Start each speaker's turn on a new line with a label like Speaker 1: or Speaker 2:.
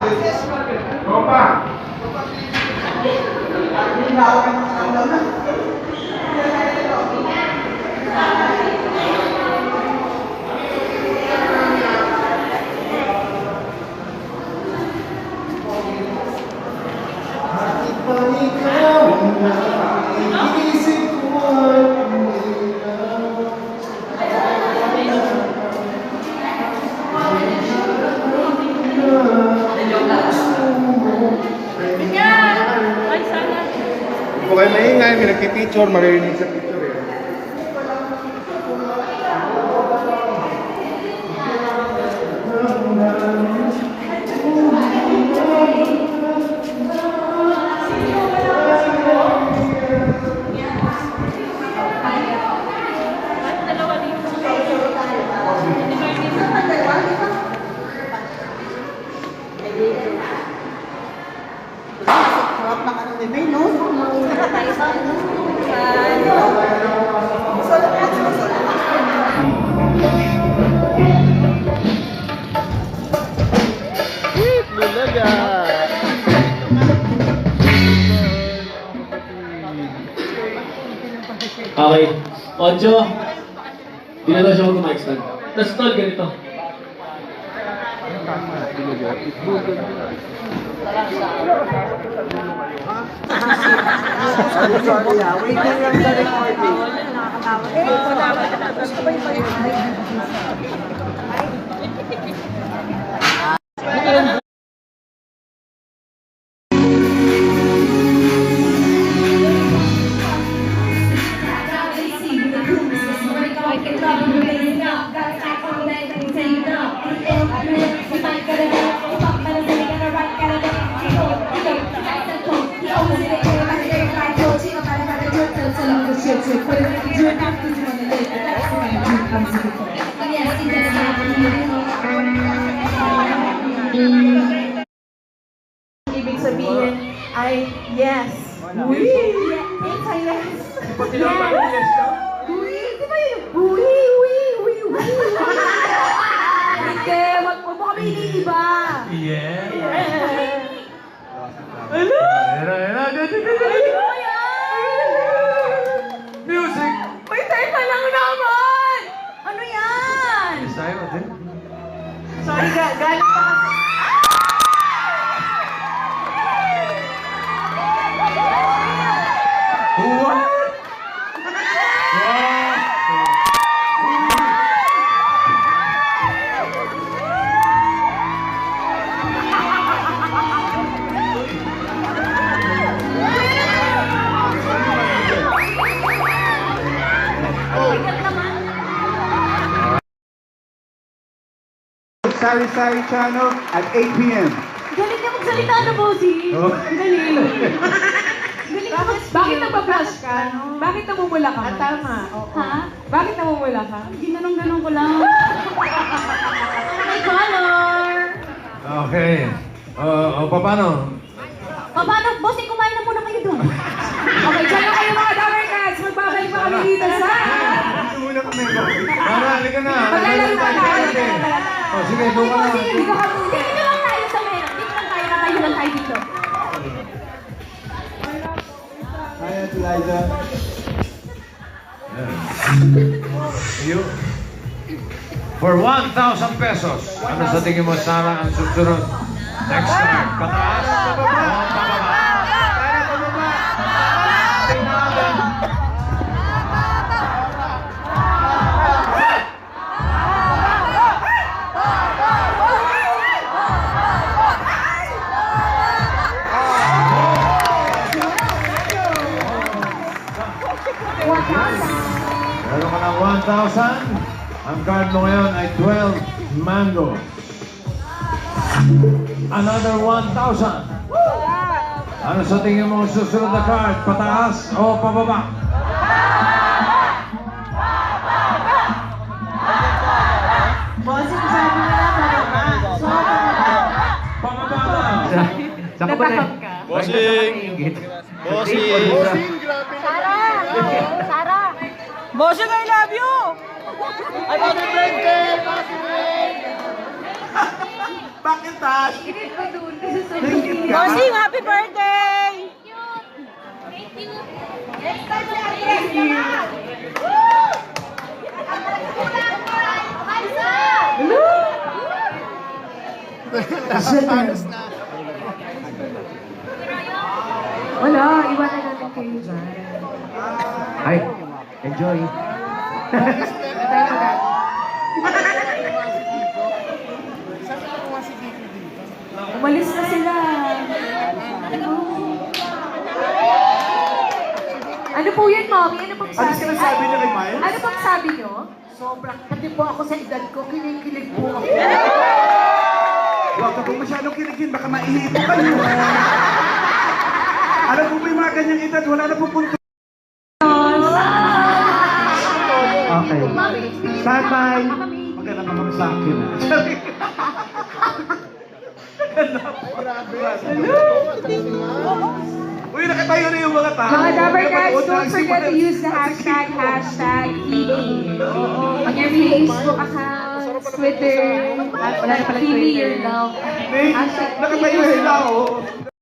Speaker 1: Opa!
Speaker 2: Kung kayo maingay, may nagpipicture, maririnig sa picture eh.
Speaker 3: Okay. Ocho. Di na daw siya mag-mic stand. Tapos tol, ganito.
Speaker 4: Wait lang lang sa recording. Ibig sabihin ay yes. Uy! It's a yes. Yes. Uy! Di ba yun? Uy! Uy! Uy! Uy! Hindi! Wag mo kami iniiba!
Speaker 1: Yeah!
Speaker 4: Ano?
Speaker 1: Music!
Speaker 4: May teka lang naman! Ano yan?
Speaker 1: Sa'yo din.
Speaker 4: Sorry, galit pa kasi.
Speaker 1: What?
Speaker 2: Sari Sari Channel at 8 p.m.
Speaker 4: Galing niya magsalita na, Bossy.
Speaker 2: Oh.
Speaker 4: Galing. Galing ka bakit nagpa-flash ka? Bakit namumula ka? Tama. Ha? Bakit namumula ka? Ginanong-ganong ko lang. May color.
Speaker 1: Okay. Paano?
Speaker 4: Paano? Bossy, kumain na muna kayo doon. Okay, dyan na kayo mga Damer Cats. Magbabalik pa kami dito sa...
Speaker 2: Muna kami.
Speaker 1: Para, halika na.
Speaker 4: Maglalaro na tayo.
Speaker 1: Sige, doon ka na.
Speaker 4: Dito ka muna. Dito lang tayo sa meron. Dito lang tayo. Natayo lang tayo dito.
Speaker 2: Hi, Ate Liza.
Speaker 1: You. For 1,000 pesos. Ano sa tingin mo, Sarah, ang susunod? Next time. Pataas. Pababa. Meron ka ng 1,000. Ang card mo ngayon ay 12 mango. Another 1,000. Ano sa tingin mo ang susunod na card? Pataas o pababa?
Speaker 4: Bossing, sabi nila pababa. So,
Speaker 1: Pababa na.
Speaker 4: Saka ba na?
Speaker 5: Bossing! Bossing!
Speaker 4: Sarah! Bossing, I love you!
Speaker 5: Happy birthday! Happy birthday!
Speaker 2: Bakit taas?
Speaker 6: Bossing, happy birthday!
Speaker 4: Wala, iwanan natin kayo dyan.
Speaker 1: Ay, enjoy.
Speaker 4: Umalis na sila. Ano po yan, Mommy? Ano pong sabi?
Speaker 2: Ano sinasabi niya kay Miles?
Speaker 4: Ano pong sabi niyo?
Speaker 6: Sobrang, pati po ako sa edad ko, kinikilig po ako.
Speaker 2: Huwag ka po masyadong kiligin, baka maihito kayo. Alam mo ba yung mga ganyang edad, wala na po punto. Okay. Stand by. Maganda pa kami sa akin. Uy, nakatayo na yung mga tao.
Speaker 4: Mga Dabber Cats,
Speaker 2: Napanood
Speaker 4: don't
Speaker 2: na
Speaker 4: forget to
Speaker 2: si-
Speaker 4: use the hashtag TV. On your Facebook accounts, Twitter, TV Your Love.
Speaker 2: Nakatayo sila, oh.